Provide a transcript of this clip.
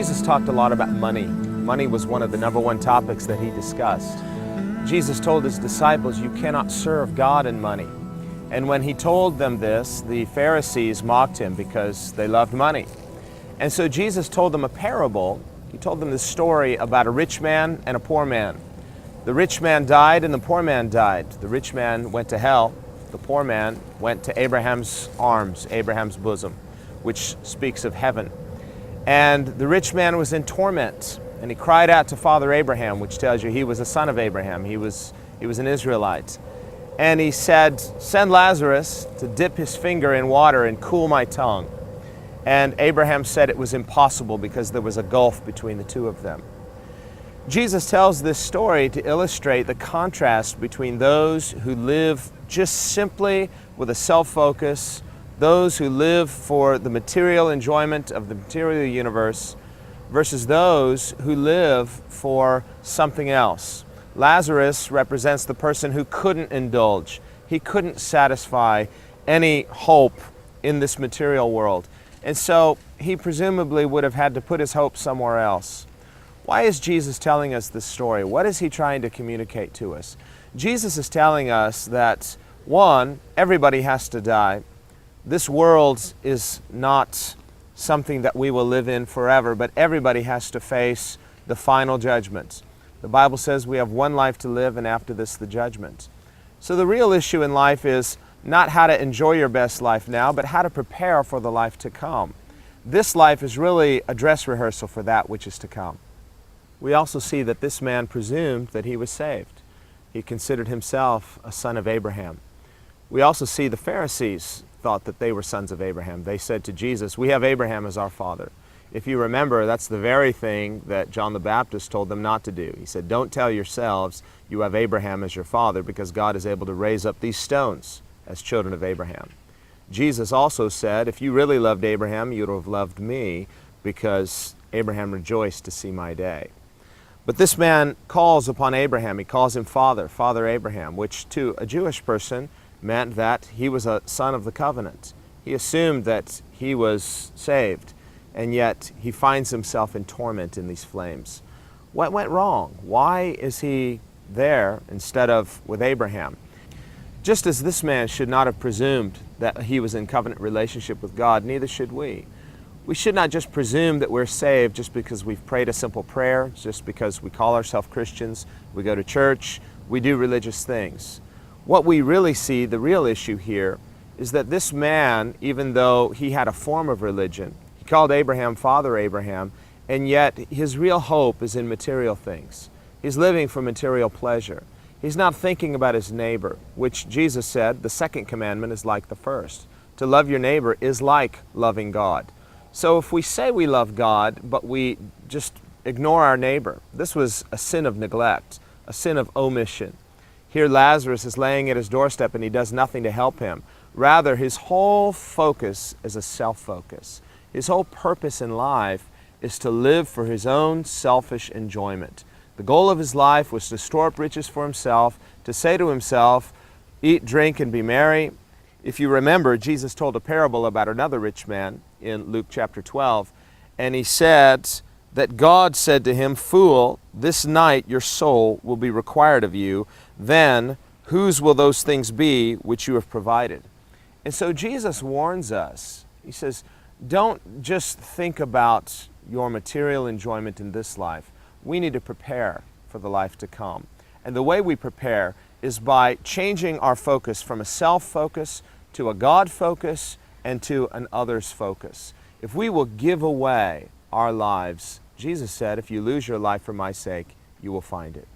Jesus talked a lot about money. Money was one of the number one topics that he discussed. Jesus told his disciples, you cannot serve God and money. And when he told them this, the Pharisees mocked him because they loved money. And so Jesus told them a parable. He told them this story about a rich man and a poor man. The rich man died and the poor man died. The rich man went to hell. The poor man went to Abraham's arms, Abraham's bosom, which speaks of heaven. And the rich man was in torment, and he cried out to Father Abraham, which tells you he was a son of Abraham. He was an Israelite. And he said, send Lazarus to dip his finger in water and cool my tongue. And Abraham said it was impossible because there was a gulf between the two of them. Jesus tells this story to illustrate the contrast between those who live just simply with a self-focus, those who live for the material enjoyment of the material universe, versus those who live for something else. Lazarus represents the person who couldn't indulge. He couldn't satisfy any hope in this material world. And so he presumably would have had to put his hope somewhere else. Why is Jesus telling us this story? What is he trying to communicate to us? Jesus is telling us that, one, everybody has to die. This world is not something that we will live in forever, but everybody has to face the final judgment. The Bible says we have one life to live, and after this, the judgment. So the real issue in life is not how to enjoy your best life now, but how to prepare for the life to come. This life is really a dress rehearsal for that which is to come. We also see that this man presumed that he was saved. He considered himself a son of Abraham. We also see the Pharisees thought that they were sons of Abraham. They said to Jesus, we have Abraham as our father. If you remember, that's the very thing that John the Baptist told them not to do. He said, don't tell yourselves you have Abraham as your father, because God is able to raise up these stones as children of Abraham. Jesus also said, if you really loved Abraham, you would have loved me, because Abraham rejoiced to see my day. But this man calls upon Abraham. He calls him Father, Father Abraham, which to a Jewish person meant that he was a son of the covenant. He assumed that he was saved, and yet he finds himself in torment in these flames. What went wrong? Why is he there instead of with Abraham? Just as this man should not have presumed that he was in covenant relationship with God, neither should we. We should not just presume that we're saved just because we've prayed a simple prayer, just because we call ourselves Christians, we go to church, we do religious things. What we really see, the real issue here, is that this man, even though he had a form of religion, he called Abraham Father Abraham, and yet his real hope is in material things. He's living for material pleasure. He's not thinking about his neighbor, which Jesus said the second commandment is like the first. To love your neighbor is like loving God. So if we say we love God, but we just ignore our neighbor, this was a sin of neglect, a sin of omission. Here Lazarus is laying at his doorstep and he does nothing to help him. Rather, his whole focus is a self-focus. His whole purpose in life is to live for his own selfish enjoyment. The goal of his life was to store up riches for himself, to say to himself, eat, drink, and be merry. If you remember, Jesus told a parable about another rich man in Luke chapter 12, and he said that God said to him, fool, this night your soul will be required of you. Then whose will those things be which you have provided? And so Jesus warns us. He says, don't just think about your material enjoyment in this life. We need to prepare for the life to come. And the way we prepare is by changing our focus from a self-focus to a God focus and to an others focus. If we will give away our lives, Jesus said, if you lose your life for my sake, you will find it.